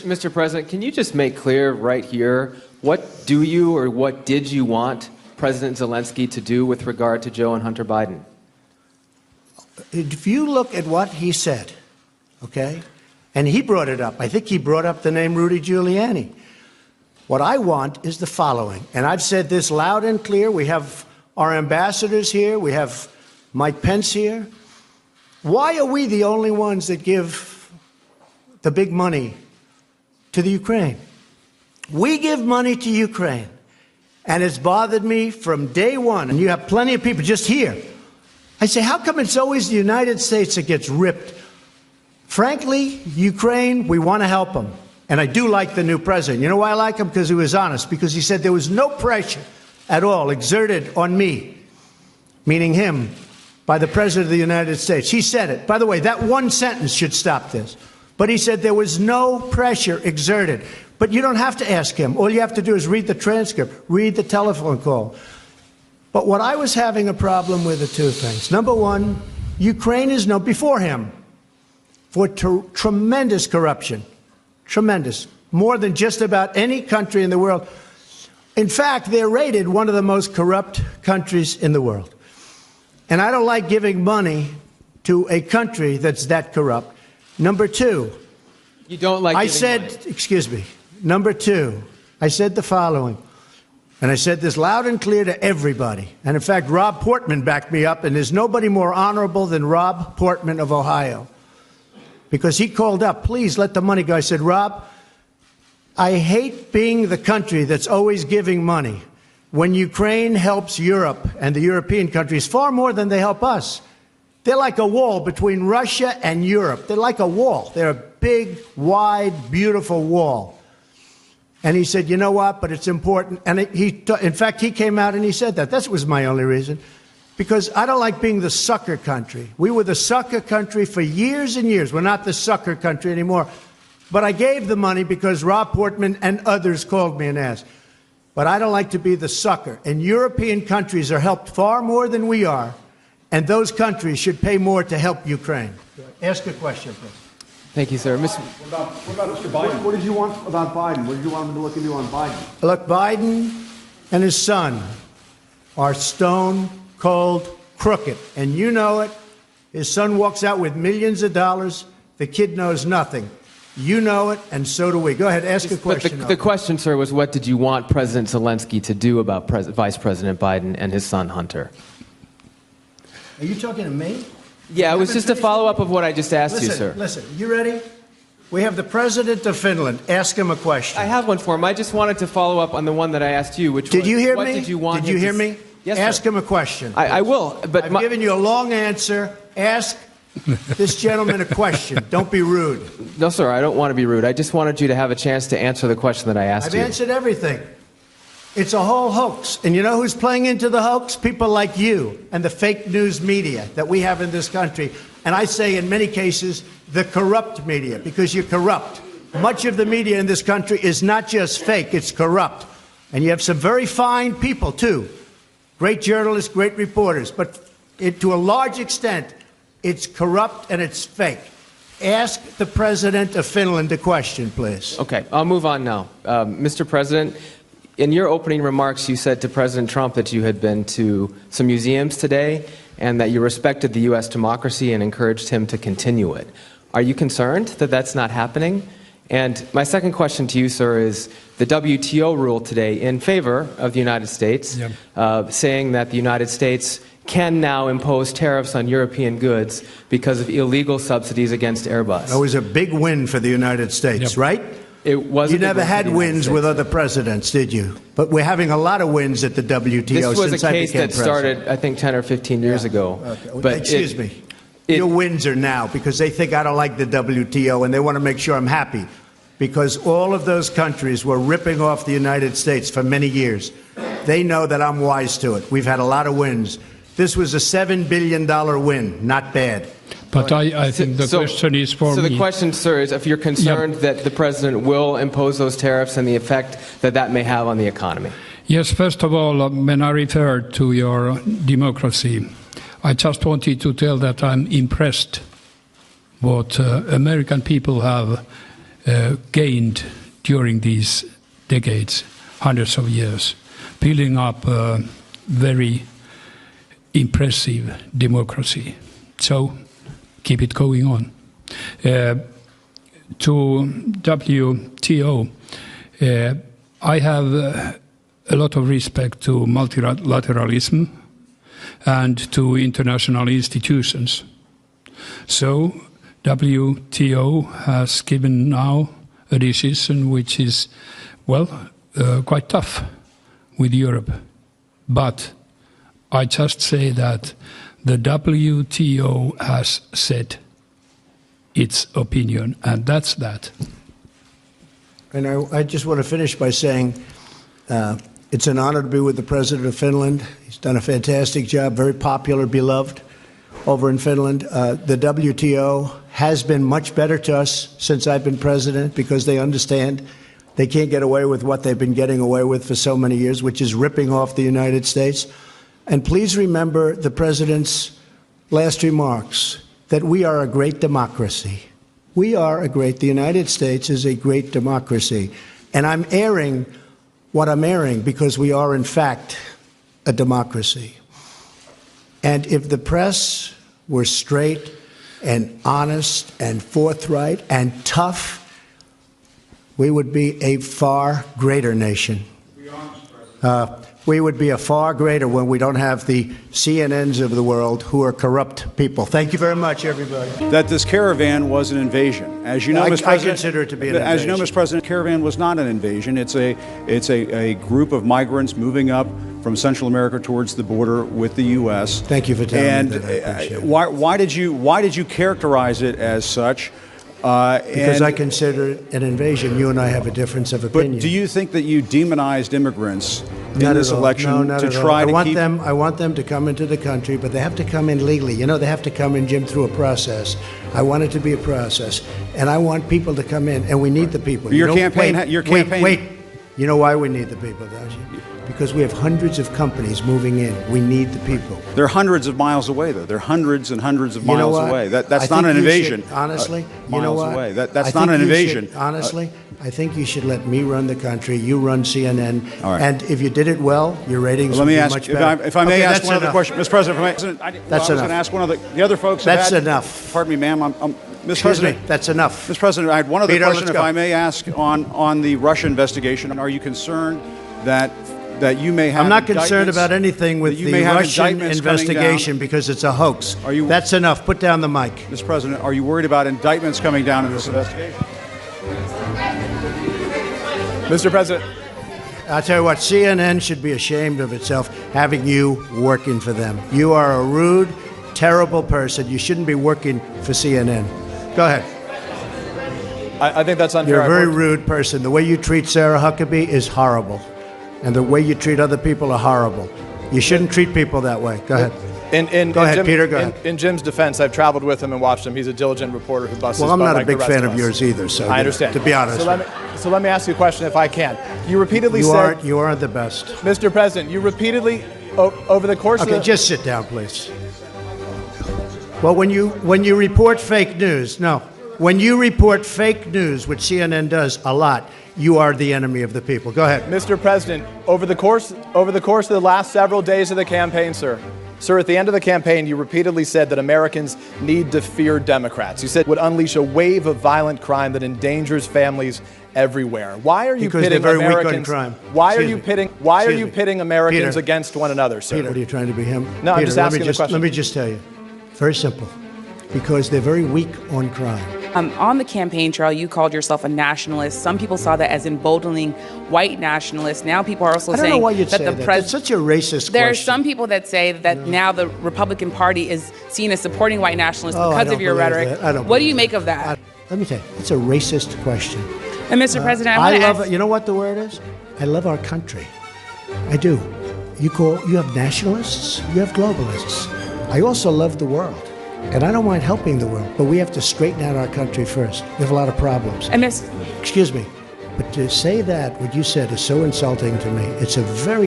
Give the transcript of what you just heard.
Mr. President, can you just make clear right here, what do you or what did you want President Zelensky to do with regard to Joe and Hunter Biden? If you look at what he said, okay, and he brought it up. I think he brought up the name Rudy Giuliani. What I want is the following, and I've said this loud and clear. We have our ambassadors here. We have Mike Pence here. Why are we the only ones that give the big money to the Ukraine? We give money to Ukraine, and it's bothered me from day one, and you have plenty of people just here. I say, how come it's always the United States that gets ripped? Frankly, Ukraine, we want to help them. And I do like the new president. You know why I like him? Because he was honest. Because he said there was no pressure at all exerted on me, meaning him, by the President of the United States. He said it. By the way, that one sentence should stop this. But he said there was no pressure exerted. But you don't have to ask him. All you have to do is read the transcript, read the telephone call. But what I was having a problem with are two things. Number one, Ukraine is known before him for tremendous corruption. Tremendous. More than just about any country in the world. In fact, they're rated one of the most corrupt countries in the world. And I don't like giving money to a country that's that corrupt. Number two. You don't like giving money. Excuse me. Number two, I said the following. And I said this loud and clear to everybody. And in fact, Rob Portman backed me up. And there's nobody more honorable than Rob Portman of Ohio. Because he called up, please let the money go. I said, Rob, I hate being the country that's always giving money when Ukraine helps Europe and the European countries far more than they help us. They're like a wall between Russia and Europe. They're like a wall. They're a big, wide, beautiful wall. And he said, you know what, but it's important. And in fact, he came out and he said that. That was my only reason. Because I don't like being the sucker country. We were the sucker country for years and years. We're not the sucker country anymore. But I gave the money because Rob Portman and others called me and asked. But I don't like to be the sucker. And European countries are helped far more than we are. And those countries should pay more to help Ukraine. Ask a question, please. Thank you, sir. What about Mr. Biden? What did you want about Biden? What did you want him to look into on Biden? Look, Biden and his son are stone cold crooked. And you know it. His son walks out with millions of dollars. The kid knows nothing. You know it, and so do we. Go ahead, ask a question. But the question, sir, was what did you want President Zelensky to do about Vice President Biden and his son Hunter? Are you talking to me? Yeah, it was just a follow-up of what I just asked you, sir. Listen, you ready? We have the President of Finland. Ask him a question. I have one for him. I just wanted to follow up on the one that I asked you, which was, did you hear what me? Did you want Did you hear me? Yes, ask sir. him a question. I will. But I've given you a long answer. Ask this gentleman a question. Don't be rude. No, sir, I don't want to be rude. I just wanted you to have a chance to answer the question that I asked you. I've answered everything. It's a whole hoax. And you know who's playing into the hoax? People like you and the fake news media that we have in this country. And I say in many cases, the corrupt media, because you're corrupt. Much of the media in this country is not just fake, it's corrupt. And you have some very fine people, too. Great journalists, great reporters. But to a large extent, it's corrupt and it's fake. Ask the President of Finland a question, please. Okay, I'll move on now. Mr. President, in your opening remarks, you said to President Trump that you had been to some museums today and that you respected the U.S. democracy and encouraged him to continue it. Are you concerned that that's not happening? And my second question to you, sir, is the WTO ruled today in favor of the United States, saying that the United States can now impose tariffs on European goods because of illegal subsidies against Airbus. That was a big win for the United States, right? It was. You never had wins with other presidents, did you? But we're having a lot of wins at the WTO. This was since a case that president. started, I think, 10 or 15 years ago. Okay. But excuse me. Your wins are now because they think I don't like the WTO and they want to make sure I'm happy. Because all of those countries were ripping off the United States for many years. They know that I'm wise to it. We've had a lot of wins. This was a $7 billion win. Not bad. But I think the question is for me. So the question, sir, is if you're concerned that the president will impose those tariffs and the effect that that may have on the economy. Yes, first of all, when I referred to your democracy, I just wanted to tell that I'm impressed what American people have gained during these decades, hundreds of years, building up a very impressive democracy. So keep it going on. To WTO, I have a lot of respect to multilateralism and to international institutions. So WTO has given now a decision which is, well, quite tough with Europe. But I just say that the WTO has said its opinion, and that's that. And I just want to finish by saying it's an honor to be with the President of Finland. He's done a fantastic job, very popular, beloved over in Finland. The WTO has been much better to us since I've been president because they understand they can't get away with what they've been getting away with for so many years, which is ripping off the United States. And please remember the President's last remarks, that we are a great democracy. We are the United States is a great democracy. And I'm airing what I'm airing because we are, in fact, a democracy. And if the press were straight and honest and forthright and tough, we would be a far greater nation. We would be a far greater when we don't have the CNNs of the world who are corrupt people. Thank you very much, everybody. That this caravan was an invasion. As you know, Mr. President, I consider it to be an invasion. As you know, Mr. President, caravan was not an invasion. It's a group of migrants moving up from Central America towards the border with the U.S. Thank you for telling me that. I appreciate it. Why did you characterize it as such? Because I consider it an invasion. You and I have a difference of opinion. But do you think that you demonized immigrants in Not this at all. election No, not to at all. try to I keep them. I want them to come into the country, but they have to come in legally. You know, they have to come in, Jim, through a process. I want it to be a process, and I want people to come in, and we need the people. Your You know, campaign. Wait. You know why we need the people, don't you? Because we have hundreds of companies moving in. We need the people. They're hundreds of miles away, though. They're hundreds and hundreds of You know miles what? away. I That's think not an you invasion. should, honestly, you miles know what? away. That's I not think an you invasion. should, honestly, I think you should let me run the country. You run CNN. All right. And if you did it well, your ratings Let would me be ask, much better. if I may Okay, ask that's one other enough. question, Mr. President. If I may, That's I was enough. going to ask one of the other folks. have That's had- enough. Pardon me, ma'am. Mr. Excuse President. me. That's enough. Mr. President, I had one other Peter, question, let's if go. I may ask, on the Russia investigation. Are you concerned that you may have? I'm not concerned indictments- about anything with that you the may have Russian indictments coming down? investigation because it's a hoax. Are you- That's enough. Put down the mic. Mr. President, are you worried about indictments coming down in this investigation? Mr. President. I'll tell you what, CNN should be ashamed of itself having you working for them. You are a rude, terrible person. You shouldn't be working for CNN. Go ahead. I think that's unfair. You're a very rude person. The way you treat Sarah Huckabee is horrible. And the way you treat other people are horrible. You shouldn't treat people that way. Go ahead. Go ahead, Peter, go ahead. In Jim's defense, I've traveled with him and watched him. He's a diligent reporter who busts his Well, I'm butt not a like the big rest fan of of us. yours either, so I understand. to be honest. So let me ask you a question if I can. You repeatedly said... You aren't the best. Mr. President, you repeatedly, over the course of Okay, the... just sit down, please. Well, when you report fake news, when you report fake news, which CNN does a lot, you are the enemy of the people. Go ahead. Mr. President, over the course of the last several days of the campaign, sir, at the end of the campaign, you repeatedly said that Americans need to fear Democrats. You said it would unleash a wave of violent crime that endangers families everywhere. Why are you Because pitting they're very weak on Americans? crime. Why are Excuse you me. pitting Americans Peter. against one another, sir? Peter, what are you trying to be him? No, I'm Peter, just let asking me the question. Let me just tell you. Very simple. Because they're very weak on crime. On the campaign trail, you called yourself a nationalist. Some people saw that as emboldening white nationalists. Now people are also I don't saying know why you'd that say the that. president. That's such a racist There are question. some people that say that now the Republican Party is seen as supporting white nationalists Oh, I because don't of your believe rhetoric. that. I don't What do you believe make of that? Let me tell you, it's a racist question. And Mr. President, I I want to love ask. it. You know what the word is? I love our country. I do. You have nationalists, you have globalists. I also love the world. And I don't mind helping the world, but we have to straighten out our country first. We have a lot of problems. And Miss. Excuse me, but to say that, what you said is so insulting to me. It's a very